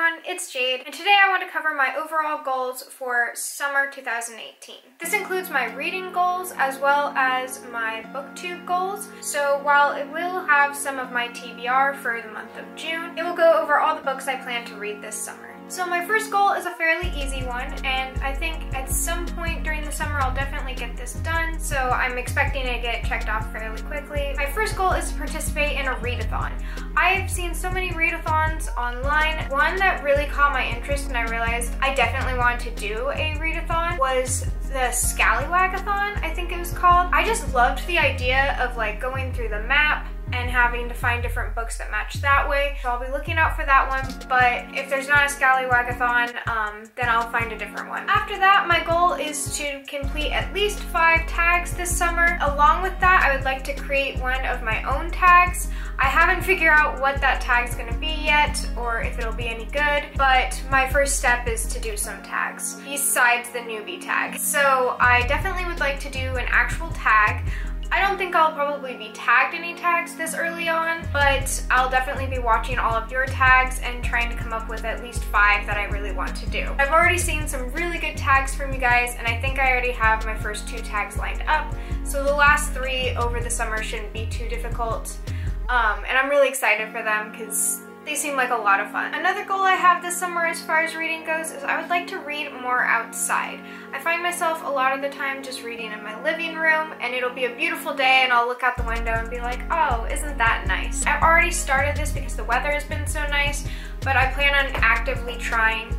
everyone, it's Jade, and today I want to cover my overall goals for summer 2018. This includes my reading goals as well as my booktube goals. So while it will have some of my TBR for the month of June, it will go over all the books I plan to read this summer. So my first goal is a fairly easy one, and I think at some point during the summer I'll definitely get this done, so I'm expecting to get checked off fairly quickly. My first goal is to participate in a readathon. I've seen so many readathons online. One that really caught my interest and I realized I definitely wanted to do a readathon was the Scallywagathon, I think it was called. I just loved the idea of like going through the map and having to find different books that match that way. So I'll be looking out for that one, but if there's not a Scallywagathon, then I'll find a different one. After that, my goal is to complete at least 5 tags this summer. Along with that, I would like to create one of my own tags. I haven't figured out what that tag's gonna be yet, or if it'll be any good, but my first step is to do some tags, besides the newbie tag. So I definitely would like to do an actual tag. I don't think I'll probably be tagged any tags this early on, but I'll definitely be watching all of your tags and trying to come up with at least 5 that I really want to do. I've already seen some really good tags from you guys, and I think I already have my first 2 tags lined up, so the last 3 over the summer shouldn't be too difficult. And I'm really excited for them because they seem like a lot of fun. Another goal I have this summer as far as reading goes is I would like to read more outside. I find myself a lot of the time just reading in my living room, and it'll be a beautiful day and I'll look out the window and be like, oh, isn't that nice? I've already started this because the weather has been so nice, but I plan on actively trying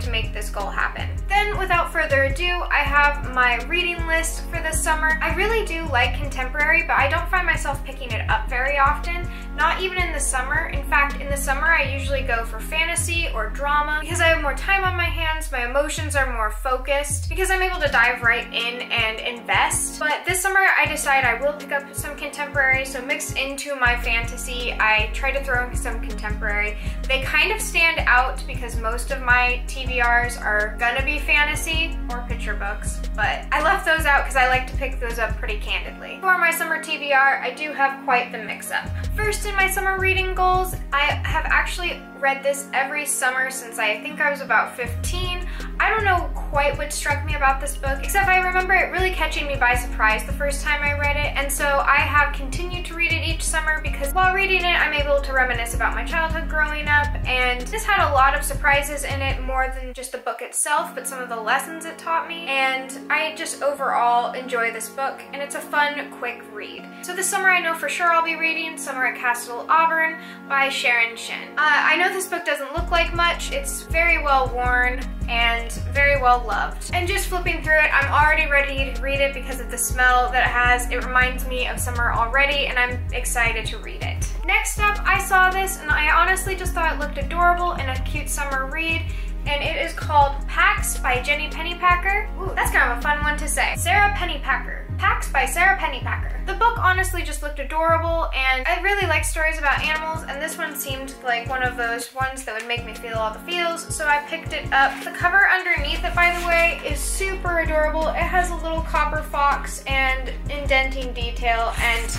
to make this goal happen. Then, without further ado, I have my reading list for this summer. I really do like contemporary, but I don't find myself picking it up very often, not even in the summer. In fact, in the summer I usually go for fantasy or drama because I have more time on my hands, my emotions are more focused, because I'm able to dive right in and invest. But this summer I decide I will pick up some contemporary, so mixed into my fantasy, I try to throw in some contemporary. They kind of stand out because most of my TBRs are gonna be fantasy or picture books, but I left those out because I like to pick those up pretty candidly. For my summer TBR, I do have quite the mix-up. First, in my summer reading goals, I have actually read this every summer since I think I was about 15. I don't know quite what struck me about this book, except I remember it really catching me by surprise the first time I read it, and so I have continued to read it each summer because while reading it, I'm able to reminisce about my childhood growing up, and this had a lot of surprises in it, more than just the book itself, but some of the lessons it taught me, and I just overall enjoy this book, and it's a fun, quick read. So this summer I know for sure I'll be reading Summer at Castle Auburn by Sharon Shin. I know this book doesn't look like much, it's very well worn and very well loved. And just flipping through it, I'm already ready to read it because of the smell that it has. It reminds me of summer already, and I'm excited to read it. Next up, I saw this and I honestly just thought it looked adorable and a cute summer read, and it is called Pax by Jenny Pennypacker. Ooh, that's kind of a fun one to say. Sarah Pennypacker. Pax by Sarah Pennypacker. The book honestly just looked adorable, and I really like stories about animals, and this one seemed like one of those ones that would make me feel all the feels, so I picked it up. The cover underneath it, by the way, is super adorable. It has a little copper fox and indenting detail, and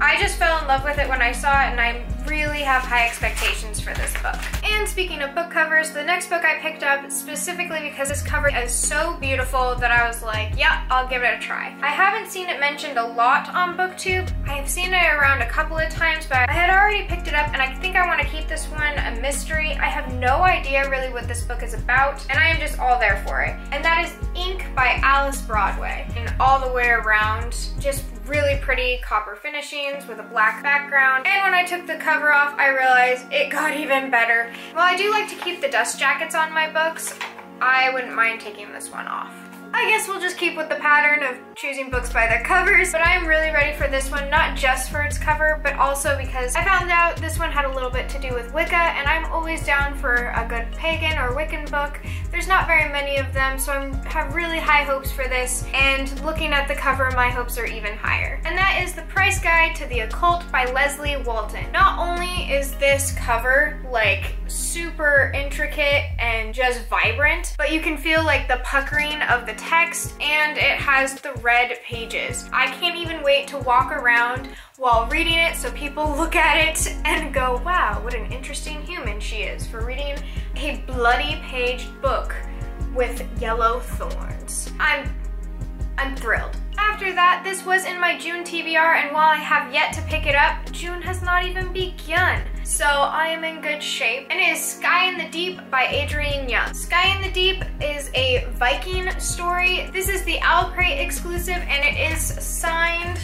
I just fell in love with it when I saw it, and I really have high expectations for this book. And speaking of book covers, the next book I picked up specifically because this cover is so beautiful that I was like, yeah, I'll give it a try. I haven't seen it mentioned a lot on BookTube. I have seen it around a couple of times, but I had already picked it up, and I think I want to keep this one a mystery. I have no idea really what this book is about, and I am just all there for it. And that is Ink by Alice Broadway. And all the way around, just really pretty copper finishings with a black background. And when I took the cover off, I realized it got even better. While I do like to keep the dust jackets on my books, I wouldn't mind taking this one off. I guess we'll just keep with the pattern of choosing books by their covers, but I am really ready for this one, not just for its cover, but also because I found out this one had a little bit to do with Wicca, and I'm always down for a good pagan or Wiccan book. There's not very many of them, so I have really high hopes for this, and looking at the cover, my hopes are even higher. And that is The Price Guide to the Occult by Leslie Walton. Not only is this cover like super intricate and just vibrant, but you can feel like the puckering of the text, and it has the red pages. I can't even wait to walk around while reading it so people look at it and go, wow, what an interesting human she is for reading a bloody paged book with yellow thorns. I'm thrilled. After that, this was in my June TBR, and while I have yet to pick it up, June has not even begun. So I am in good shape. And it is Sky in the Deep by Adrienne Young. Sky in the Deep is a Viking story. This is the Owl Crate exclusive, and it is signed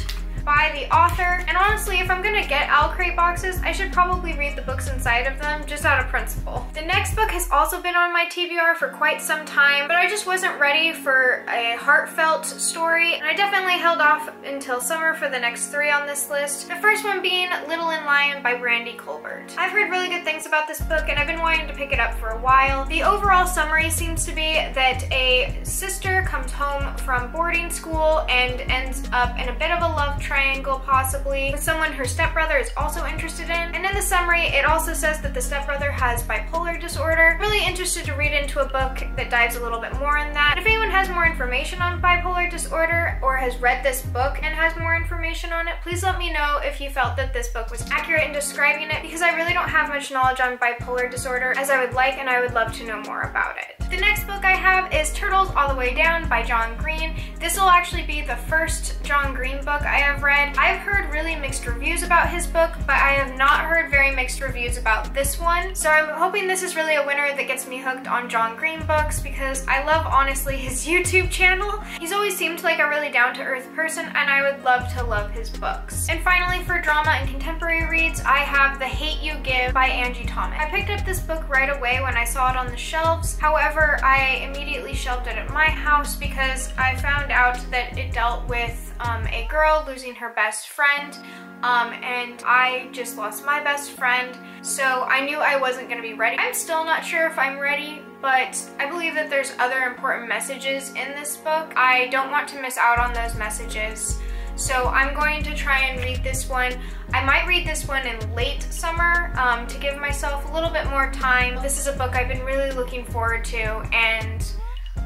by the author. And honestly, if I'm gonna get Owl Crate boxes, I should probably read the books inside of them, just out of principle. The next book has also been on my TBR for quite some time, but I just wasn't ready for a heartfelt story, and I definitely held off until summer for the next 3 on this list. The first one being Little and Lion by Brandy Colbert. I've heard really good things about this book, and I've been wanting to pick it up for a while. The overall summary seems to be that a sister comes home from boarding school and ends up in a bit of a love triangle, possibly, with someone her stepbrother is also interested in. And in the summary, it also says that the stepbrother has bipolar disorder. I'm really interested to read into a book that dives a little bit more in that. And if anyone has more information on bipolar disorder or has read this book and has more information on it, please let me know if you felt that this book was accurate in describing it, because I really don't have much knowledge on bipolar disorder as I would like, and I would love to know more about it. The next book I have is Turtles All the Way Down by John Green. This will actually be the first John Green book I have read. I've heard really mixed reviews about his book, but I have not heard very mixed reviews about this one. So I'm hoping this is really a winner that gets me hooked on John Green books, because I love, honestly, his YouTube channel. He's always seemed like a really down-to-earth person, and I would love to love his books. And finally, for drama and contemporary reads, I have The Hate You Give by Angie Thomas. I picked up this book right away when I saw it on the shelves. However, I immediately shelved it at my house because I found out that it dealt with a girl losing her best friend, and I just lost my best friend, so I knew I wasn't going to be ready. I'm still not sure if I'm ready, but I believe that there's other important messages in this book. I don't want to miss out on those messages, so I'm going to try and read this one. I might read this one in late summer to give myself a little bit more time. This is a book I've been really looking forward to, and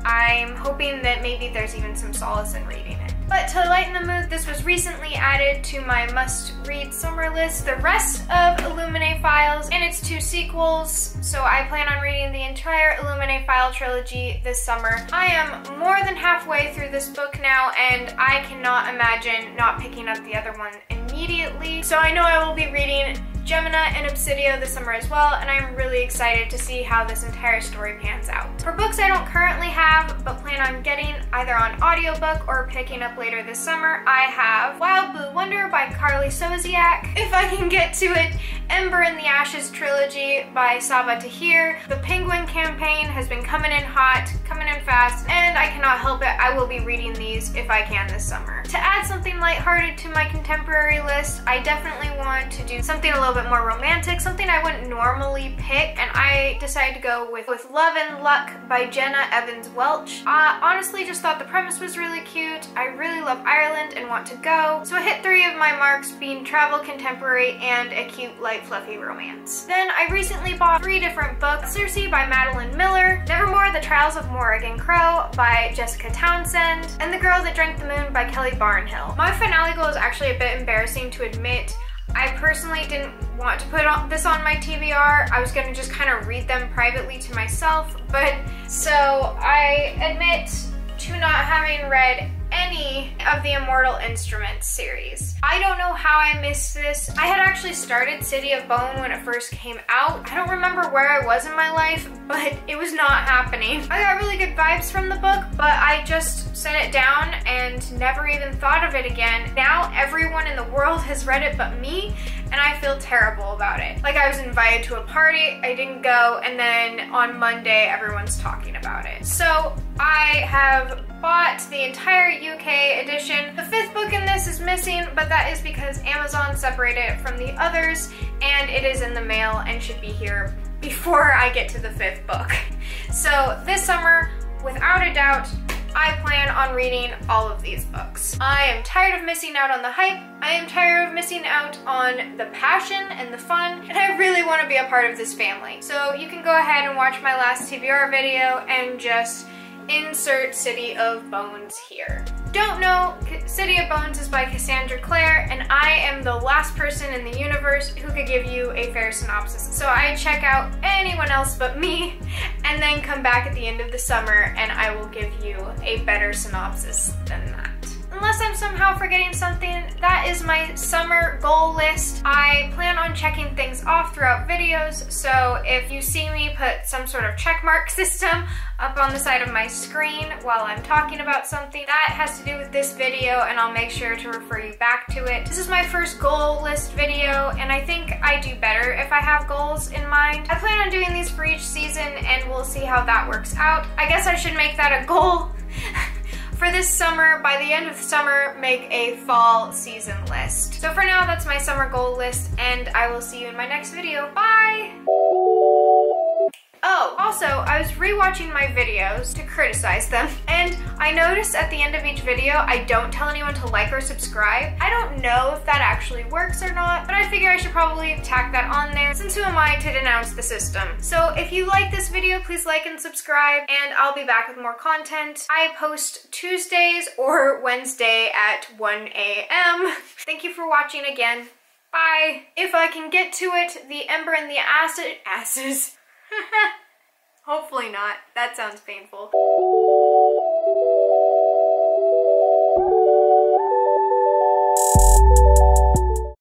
I'm hoping that maybe there's even some solace in reading it. But to lighten the mood, this was recently added to my must-read summer list, the rest of Illuminae Files and its 2 sequels, so I plan on reading the entire Illuminae File trilogy this summer. I am more than halfway through this book now, and I cannot imagine not picking up the other one immediately. So I know I will be reading Gemina and Obsidio this summer as well, and I'm really excited to see how this entire story pans out. For books I don't currently have but plan on getting either on audiobook or picking up later this summer, I have Wild Blue Wonder by Carly Sosiak, if I can get to it, Ember in the Ashes trilogy by Saba Tahir. The Penguin campaign has been coming in hot, coming in fast, and I cannot help it, I will be reading these if I can this summer. To add something lighthearted to my contemporary list, I definitely want to do something a little bit more romantic, something I wouldn't normally pick, and I decided to go with Love and Luck by Jenna Evans Welch. Honestly, just thought the premise was really cute. I really love Ireland and want to go, so I hit 3 of my marks, being travel, contemporary, and a cute, light, fluffy romance. Then I recently bought 3 different books: Circe by Madeline Miller, Nevermore, The Trials of Morrigan Crow by Jessica Townsend, and The Girl That Drank the Moon by Kelly Barnhill. My finale goal is actually a bit embarrassing to admit. I personally didn't want to put this on my TBR. I was going to just kind of read them privately to myself, but so I admit to not having read any of the Immortal Instruments series. I don't know how I missed this. I had actually started City of Bone when it first came out. I don't remember where I was in my life, but it was not happening. I got really good vibes from the book, but I just set it down and never even thought of it again. Now everyone in the world has read it but me, and I feel terrible about it. Like, I was invited to a party, I didn't go, and then on Monday everyone's talking about it. So I have bought the entire UK edition. The 5th book in this is missing, but that is because Amazon separated it from the others, and it is in the mail and should be here before I get to the 5th book. So this summer, without a doubt, I plan on reading all of these books. I am tired of missing out on the hype, I am tired of missing out on the passion and the fun, and I really want to be a part of this family. So you can go ahead and watch my last TBR video and just insert City of Bones here. Don't know, City of Bones is by Cassandra Clare, and I am the last person in the universe who could give you a fair synopsis. So I check out anyone else but me, and then come back at the end of the summer and I will give you a better synopsis than that. Unless I'm somehow forgetting something, that is my summer goal list. I plan on checking things off throughout videos, so if you see me put some sort of checkmark system up on the side of my screen while I'm talking about something, that has to do with this video, and I'll make sure to refer you back to it. This is my first goal list video, and I think I do better if I have goals in mind. I plan on doing these for each season, and we'll see how that works out. I guess I should make that a goal. For this summer, by the end of the summer, make a fall season list. So for now, that's my summer goal list, and I will see you in my next video. Bye! Oh, also, I was rewatching my videos to criticize them, and I noticed at the end of each video, I don't tell anyone to like or subscribe. I don't know if that actually works or not, but I figure I should probably tack that on there, since who am I to denounce the system? So if you like this video, please like and subscribe, and I'll be back with more content. I post Tuesdays or Wednesday at 1 a.m. Thank you for watching again. Bye! If I can get to it, the Ember and the asses. Hopefully not. That sounds painful.